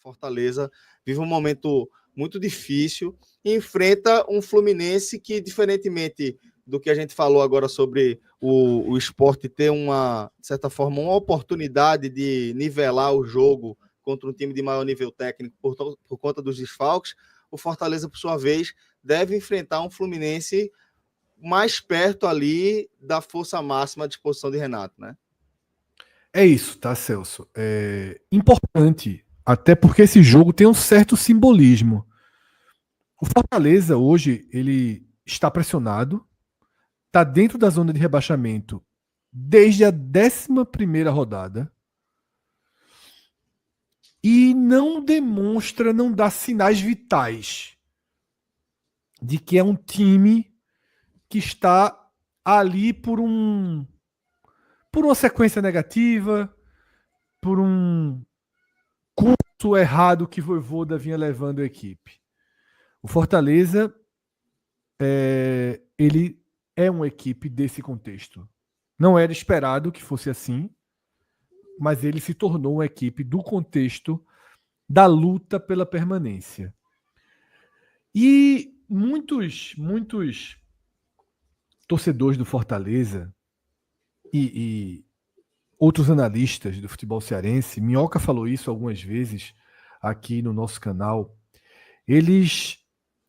Fortaleza vive um momento muito difícil e enfrenta um Fluminense que, diferentemente do que a gente falou agora sobre o Sport ter de certa forma, uma oportunidade de nivelar o jogo contra um time de maior nível técnico por conta dos desfalques, o Fortaleza, por sua vez, deve enfrentar um Fluminense mais perto ali da força máxima à disposição de Renato, né? É isso, tá, Celso? É importante, até porque esse jogo tem um certo simbolismo. O Fortaleza hoje ele está pressionado, está dentro da zona de rebaixamento desde a 11ª rodada e não demonstra, não dá sinais vitais de que é um time que está ali por uma sequência negativa, por um curso errado que Vojvoda vinha levando a equipe. O Fortaleza ele é uma equipe desse contexto. Não era esperado que fosse assim, mas ele se tornou uma equipe do contexto da luta pela permanência. E muitos torcedores do Fortaleza e outros analistas do futebol cearense, Minhoca falou isso algumas vezes aqui no nosso canal, eles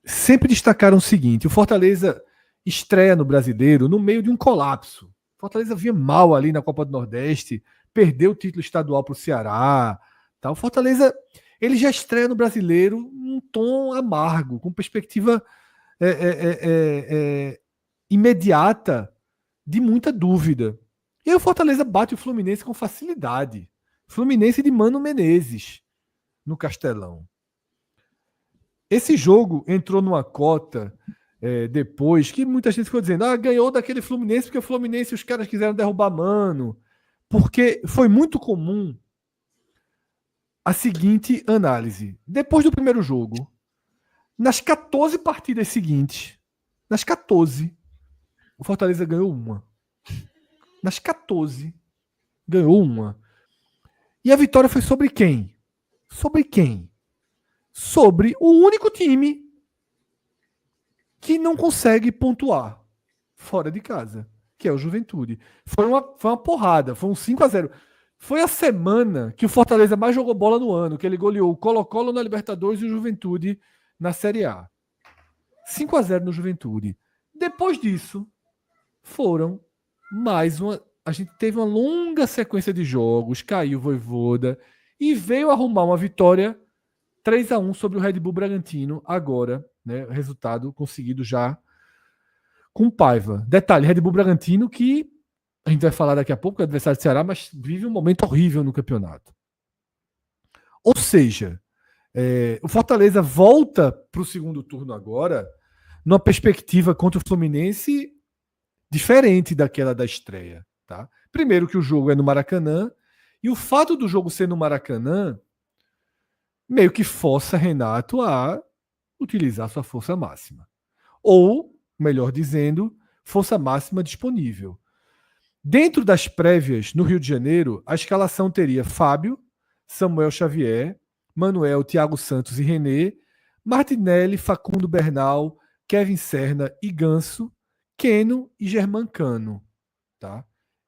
sempre destacaram o seguinte: o Fortaleza estreia no Brasileiro no meio de um colapso. O Fortaleza vinha mal ali na Copa do Nordeste, perdeu o título estadual para o Ceará. Tá? O Fortaleza ele já estreia no Brasileiro num tom amargo, com perspectiva imediata de muita dúvida. E aí o Fortaleza bate o Fluminense com facilidade. Fluminense de Mano Menezes no Castelão. Esse jogo entrou numa cota depois que muita gente ficou dizendo: ganhou daquele Fluminense porque o Fluminense os caras quiseram derrubar Mano. Porque foi muito comum a seguinte análise. Depois do primeiro jogo, nas 14 partidas seguintes, nas 14, o Fortaleza ganhou uma. Nas 14, ganhou uma. E a vitória foi sobre quem? Sobre quem? Sobre o único time que não consegue pontuar fora de casa, que é o Juventude. Foi uma porrada, foi um 5-0. Foi a semana que o Fortaleza mais jogou bola no ano, que ele goleou o Colo-Colo na Libertadores e o Juventude na Série A. 5-0 no Juventude. Depois disso, foram mais uma... A gente teve uma longa sequência de jogos, caiu o Vojvoda e veio arrumar uma vitória 3-1 sobre o Red Bull Bragantino agora, né? Resultado conseguido já com Paiva. Detalhe, Red Bull Bragantino que a gente vai falar daqui a pouco, é adversário do Ceará, mas vive um momento horrível no campeonato. Ou seja, o Fortaleza volta para o segundo turno agora numa perspectiva contra o Fluminense diferente daquela da estreia. Tá? Primeiro que o jogo é no Maracanã, e o fato do jogo ser no Maracanã meio que força Renato a utilizar sua força máxima. Ou, melhor dizendo, força máxima disponível. Dentro das prévias, no Rio de Janeiro, a escalação teria Fábio, Samuel Xavier, Manuel, Thiago Santos e René, Martinelli, Facundo Bernal, Kevin Serna e Ganso, Keno e Germancano. Tá?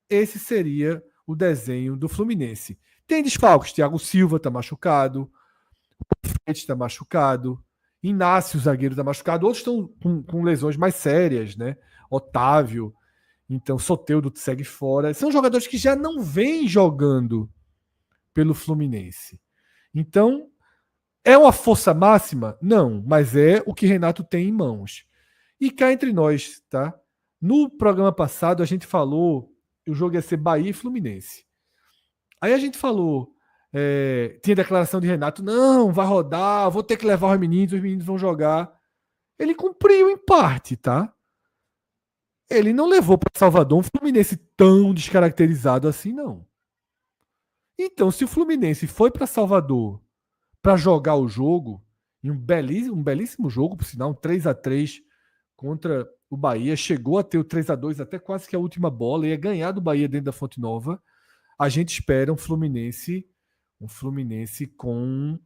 Esse seria o desenho do Fluminense. Tem desfalques, Thiago Silva está machucado, o Fred está machucado, Inácio, zagueiro, está machucado, outros estão com lesões mais sérias, né? Otávio, então Soteldo segue fora. São jogadores que já não vêm jogando pelo Fluminense. Então, é uma força máxima? Não, mas é o que Renato tem em mãos. E cá entre nós, tá? No programa passado a gente falou que o jogo ia ser Bahia e Fluminense. Aí a gente falou, tinha declaração de Renato, não, vai rodar, vou ter que levar os meninos vão jogar. Ele cumpriu em parte, tá? Ele não levou para Salvador um Fluminense tão descaracterizado assim, não. Então, se o Fluminense foi para Salvador para jogar o jogo, em um belíssimo jogo, por sinal, um 3-3 contra o Bahia, chegou a ter o 3-2 até quase que a última bola, ia ganhar do Bahia dentro da Fonte Nova, a gente espera um Fluminense com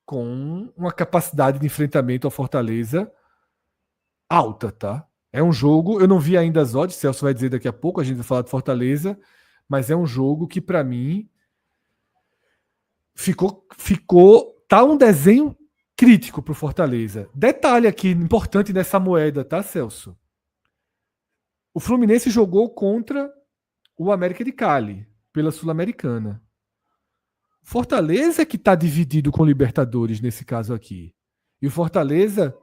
com uma capacidade de enfrentamento ao Fortaleza alta, tá? É um jogo, eu não vi ainda as odds, Celso vai dizer daqui a pouco, a gente vai falar de Fortaleza, mas é um jogo que para mim tá um desenho crítico pro Fortaleza. Detalhe aqui importante nessa moeda, tá, Celso? O Fluminense jogou contra o América de Cali pela Sul-Americana. Fortaleza é que está dividido com o Libertadores nesse caso aqui. E o Fortaleza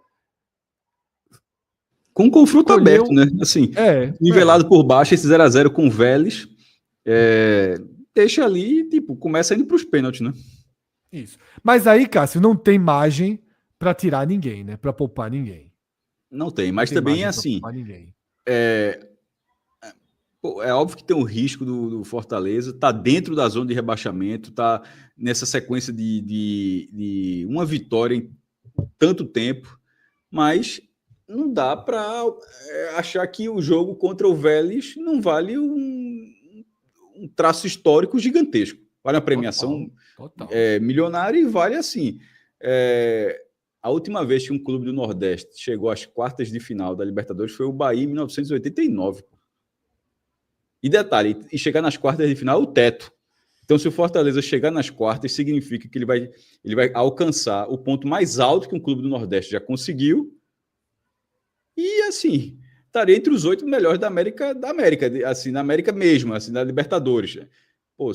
com um confronto escolheu... aberto, né? Assim, nivelado por baixo, esse 0x0 com o Vélez, deixa ali, tipo, começa indo para os pênaltis, né? Isso. Mas aí, Cássio, não tem margem para tirar ninguém, né? Para poupar ninguém. Não tem, mas não tem também é assim. É óbvio que tem um risco do Fortaleza, tá dentro da zona de rebaixamento, tá nessa sequência de uma vitória em tanto tempo, mas não dá para achar que o jogo contra o Vélez não vale um traço histórico gigantesco. Vale uma premiação total. Milionária e vale assim. A última vez que um clube do Nordeste chegou às quartas de final da Libertadores foi o Bahia em 1989. E detalhe, e chegar nas quartas de final é o teto. Então, se o Fortaleza chegar nas quartas, significa que ele vai alcançar o ponto mais alto que um clube do Nordeste já conseguiu. E, assim, estaria entre os 8 melhores da América, assim, na América mesmo, assim, da Libertadores. Pô,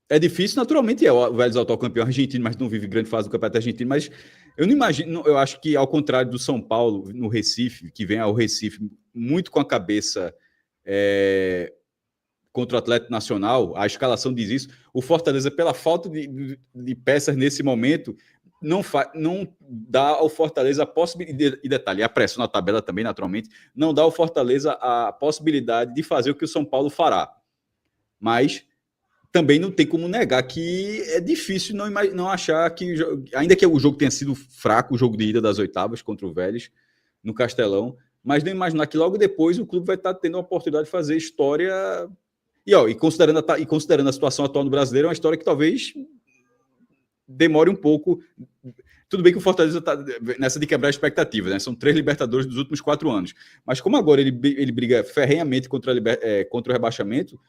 é difícil, naturalmente, o Vélez atual campeão argentino, mas não vive grande fase do campeonato argentino, mas eu não imagino, eu acho que, ao contrário do São Paulo, no Recife, que vem ao Recife muito com a cabeça contra o Atlético Nacional, a escalação diz isso, o Fortaleza, pela falta de peças nesse momento, não dá ao Fortaleza a possibilidade, e detalhe, a pressão na tabela também, naturalmente, não dá ao Fortaleza a possibilidade de fazer o que o São Paulo fará. Mas também não tem como negar que é difícil não achar que, ainda que o jogo tenha sido fraco, o jogo de ida das oitavas contra o Vélez, no Castelão, mas não imaginar que logo depois o clube vai estar tendo a oportunidade de fazer história. E considerando a situação atual no Brasileiro, é uma história que talvez demore um pouco. Tudo bem que o Fortaleza está nessa de quebrar a expectativa, né? São 3 Libertadores dos últimos 4 anos. Mas como agora ele briga ferrenhamente contra o rebaixamento,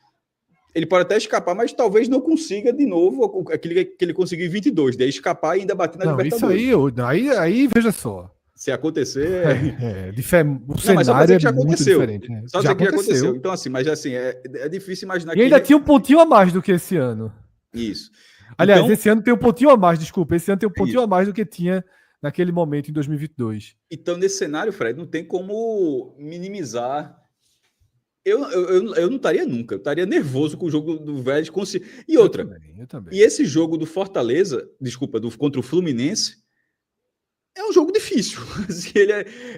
ele pode até escapar, mas talvez não consiga de novo aquele que ele conseguiu em 22, daí escapar e ainda bater na Libertadores. Isso aí veja só. Se acontecer... O cenário já aconteceu. Diferente. Né? Só dizer que já aconteceu. Então, assim, mas assim, é difícil imaginar e ainda tinha um pontinho a mais do que esse ano. Isso. Aliás, esse ano tem um pontinho a mais, desculpa. Esse ano tem um pontinho a mais do que tinha naquele momento, em 2022. Então, nesse cenário, Fred, não tem como minimizar. Eu não estaria nunca. Eu estaria nervoso com o jogo do Vélez. E outra. Eu também. E esse jogo do Fortaleza, contra o Fluminense, é um jogo difícil.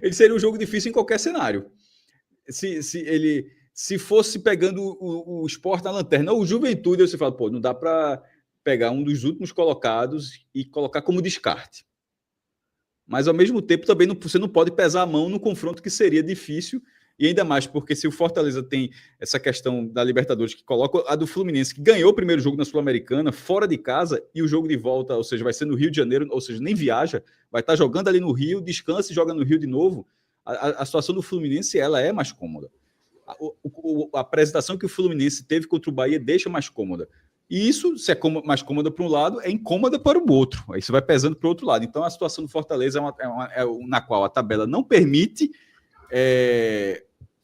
Ele seria um jogo difícil em qualquer cenário. Se fosse pegando o Sport na lanterna, ou o Juventude, você fala, não dá para pegar um dos últimos colocados e colocar como descarte. Mas, ao mesmo tempo, também você não pode pesar a mão no confronto que seria difícil, e ainda mais porque se o Fortaleza tem essa questão da Libertadores, que coloca a do Fluminense, que ganhou o primeiro jogo na Sul-Americana, fora de casa, e o jogo de volta, ou seja, vai ser no Rio de Janeiro, ou seja, nem viaja, vai estar jogando ali no Rio, descansa e joga no Rio de novo, a situação do Fluminense ela é mais cômoda. A apresentação que o Fluminense teve contra o Bahia deixa mais cômoda. E isso, se é mais cômoda para um lado, é incômoda para o outro. Aí você vai pesando para o outro lado. Então, a situação do Fortaleza é na qual a tabela não permite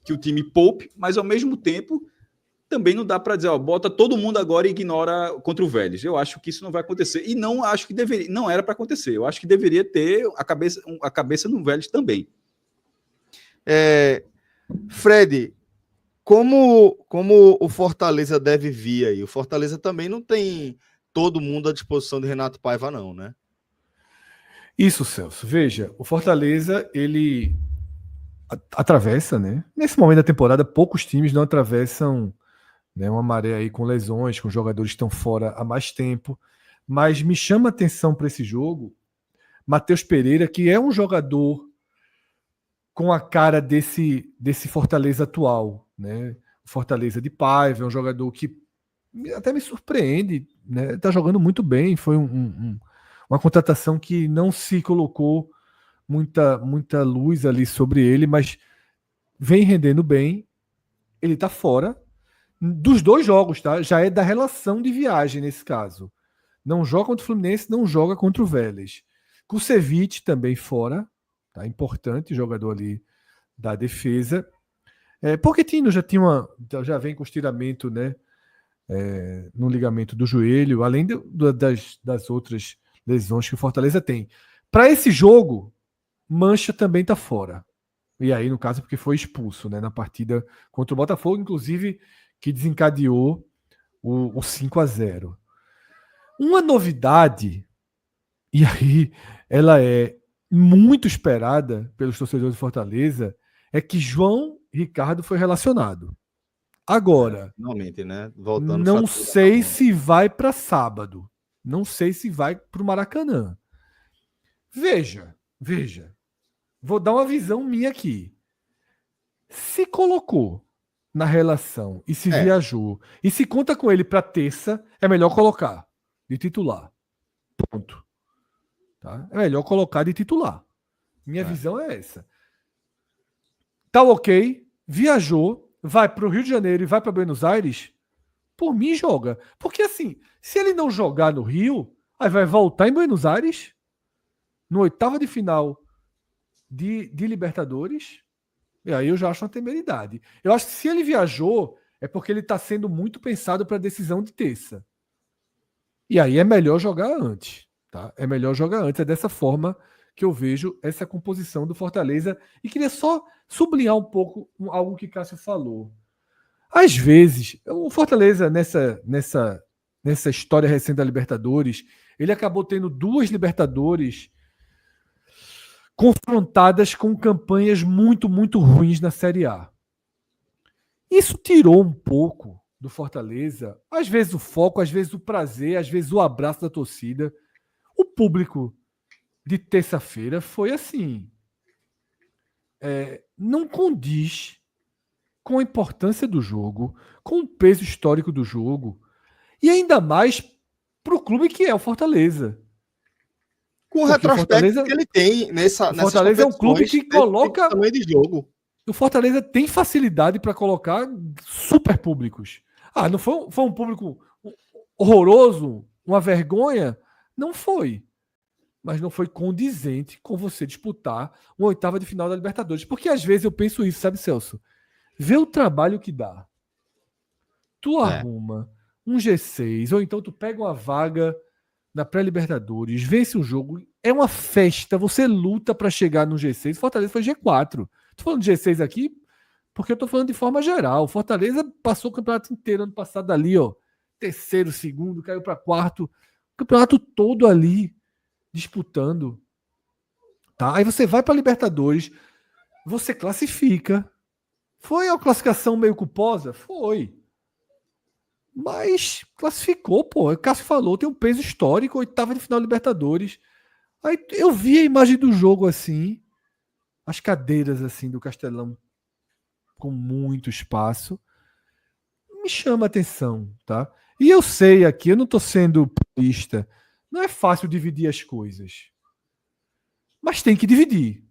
que o time poupe, mas, ao mesmo tempo, também não dá para dizer, bota todo mundo agora e ignora contra o Vélez. Eu acho que isso não vai acontecer. E não acho que deveria, não era para acontecer. Eu acho que deveria ter a cabeça no Vélez também. Fred, como o Fortaleza deve vir aí? O Fortaleza também não tem todo mundo à disposição de Renato Paiva, não, né? Isso, Celso. Veja, o Fortaleza, ele atravessa, né? Nesse momento da temporada, poucos times não atravessam, né, uma maré aí com lesões, com jogadores que estão fora há mais tempo. Mas me chama a atenção para esse jogo Matheus Pereira, que é um jogador com a cara desse Fortaleza atual, né? Fortaleza de Paiva, é um jogador que até me surpreende, né? Tá jogando muito bem, foi uma contratação que não se colocou muita luz ali sobre ele, mas vem rendendo bem. Ele tá fora dos 2 jogos, tá? Já é da relação de viagem nesse caso. Não joga contra o Fluminense, não joga contra o Vélez. Kusevich também fora, tá? Importante jogador ali da defesa. Pochettino já vem com estiramento, né? No ligamento do joelho, além das outras lesões que o Fortaleza tem. Para esse jogo, Mancha também tá fora. E aí, no caso, porque foi expulso, né, na partida contra o Botafogo, inclusive, que desencadeou o 5-0. Uma novidade, e aí ela é muito esperada pelos torcedores de Fortaleza, é que João Ricardo foi relacionado. Agora, Finalmente, né? Voltando não sei se vai para sábado. Não sei se vai para o Maracanã. Veja. Vou dar uma visão minha aqui. Se colocou na relação e se viajou e se conta com ele para terça, é melhor colocar de titular. Ponto. Tá? É melhor colocar de titular. Minha visão é essa. Tá ok, viajou, vai para o Rio de Janeiro e vai para Buenos Aires, por mim joga. Porque assim, se ele não jogar no Rio, aí vai voltar em Buenos Aires, no 8ª de final de Libertadores, e aí eu já acho uma temeridade. Eu acho que se ele viajou, é porque ele está sendo muito pensado para a decisão de terça. E aí é melhor jogar antes. Tá? É melhor jogar antes. É dessa forma que eu vejo essa composição do Fortaleza. E queria só sublinhar um pouco algo que Cássio falou. Às vezes, o Fortaleza, nessa história recente da Libertadores, ele acabou tendo 2 Libertadores confrontadas com campanhas muito, muito ruins na Série A. Isso tirou um pouco do Fortaleza, às vezes o foco, às vezes o prazer, às vezes o abraço da torcida. O público de terça-feira foi assim. Não condiz com a importância do jogo, com o peso histórico do jogo, e ainda mais para o clube que é o Fortaleza. Com o retrospecto que ele tem nessas Fortaleza é um clube que coloca tamanho de jogo. O Fortaleza tem facilidade para colocar super públicos. Não foi um público horroroso, uma vergonha? Não foi. Mas não foi condizente com você disputar uma 8ª de final da Libertadores. Porque às vezes eu penso isso, sabe, Celso? Vê o trabalho que dá. Tu arruma um G6, ou então tu pega uma vaga na pré-Libertadores, vence um jogo, é uma festa, você luta para chegar no G6. Fortaleza foi G4. Tô falando de G6 aqui porque eu tô falando de forma geral. Fortaleza passou o campeonato inteiro ano passado ali, ó, 3º, 2º, caiu para 4º, o campeonato todo ali disputando. Tá? Aí você vai para Libertadores, você classifica. Foi uma classificação meio culposa? Foi. Mas classificou, pô. O Cássio falou, tem um peso histórico, 8ª de final Libertadores. Aí eu vi a imagem do jogo assim, as cadeiras assim do Castelão com muito espaço. Me chama a atenção, tá? E eu sei aqui, eu não tô sendo purista, não é fácil dividir as coisas. Mas tem que dividir.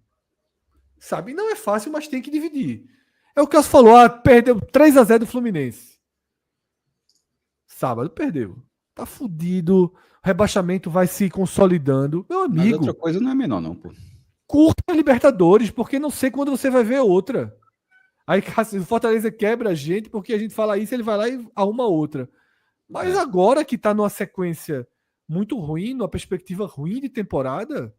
Sabe? Não é fácil, mas tem que dividir. É o que Cássio falou, perdeu 3-0 do Fluminense. Sábado perdeu. Tá fudido. O rebaixamento vai se consolidando. Meu amigo. Mas outra coisa não é menor, não, pô. Curta a Libertadores, porque não sei quando você vai ver outra. Aí o Fortaleza quebra a gente, porque a gente fala isso, ele vai lá e arruma outra. Mas agora que tá numa sequência muito ruim, numa perspectiva ruim de temporada.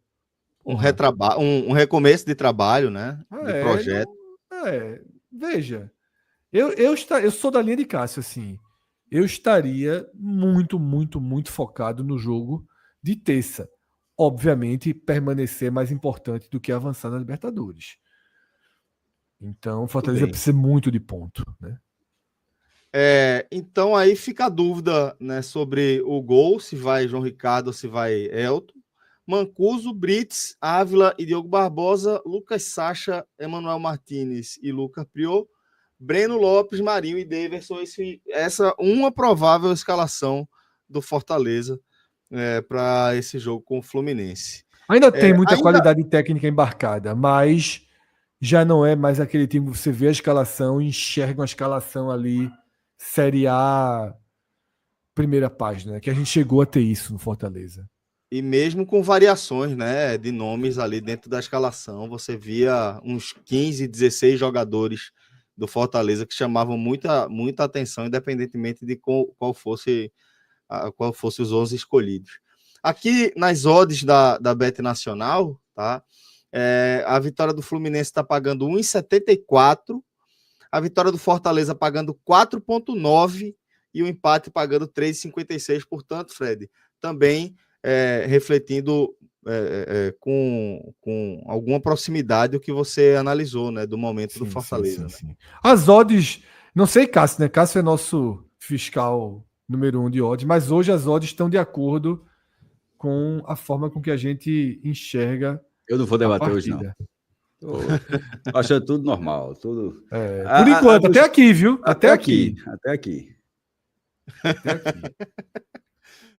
Um recomeço de trabalho, né? De projeto. Veja. Eu sou da linha de Cássio, assim. Eu estaria muito, muito, muito focado no jogo de terça. Obviamente, permanecer é mais importante do que avançar na Libertadores. Então, o Fortaleza precisa muito de ponto, né? Então, aí fica a dúvida, né, sobre o gol, se vai João Ricardo ou se vai Elton. Mancuso, Brits, Ávila e Diogo Barbosa, Lucas Sacha, Emanuel Martinez e Lucas Prior, Breno Lopes, Marinho e Daverson, essa uma provável escalação do Fortaleza para esse jogo com o Fluminense. Ainda tem muita qualidade técnica embarcada, mas já não é mais aquele time que você vê a escalação e enxerga uma escalação ali, Série A, primeira página, que a gente chegou a ter isso no Fortaleza. E mesmo com variações, né, de nomes ali dentro da escalação, você via uns 15, 16 jogadores do Fortaleza que chamavam muita atenção, independentemente de qual fosse os 11 escolhidos. Aqui nas odds da Bet Nacional, tá? A vitória do Fluminense está pagando 1,74, a vitória do Fortaleza pagando 4,9 e o empate pagando 3,56. Portanto, Fred, também refletindo com alguma proximidade o que você analisou, né, do momento do Fortaleza. Sim. As odds, não sei, Cássio, né? Cássio é nosso fiscal número 1 de odds, mas hoje as odds estão de acordo com a forma com que a gente enxerga. Eu não vou debater hoje, não. Tô achando tudo normal. Tudo... por enquanto, até aqui, viu? Até aqui.